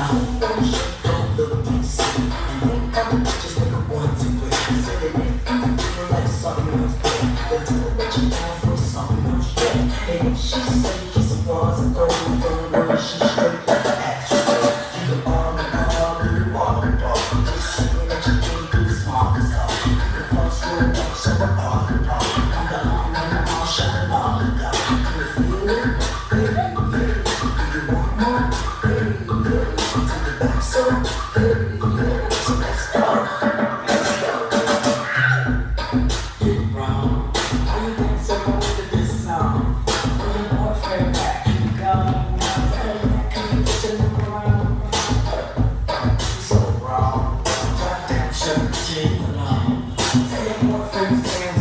Don't look decent. And think I'm just like a one to wait. So that if you feel like something else good, then tell her that you're down for something else. Yeah. And if she say kiss some bars and gold, don't worry, she's straight like an actress. You can arm and arm and you walk and walk. Just saying that you can't do smart as hell. You can cross your neck, so we're arm and arm. I'm the arm and the arm, shining all the down. Can you feel it? Baby, yeah. Do you want more? Baby, yeah. Take it back, so baby, yeah. So let's go. Let's go. Get wrong. Why you think so wrong with this song? When your boyfriend back, you gone. Can you just look around? So wrong. Goddamn, shut the shit alone. Say your boyfriend's saying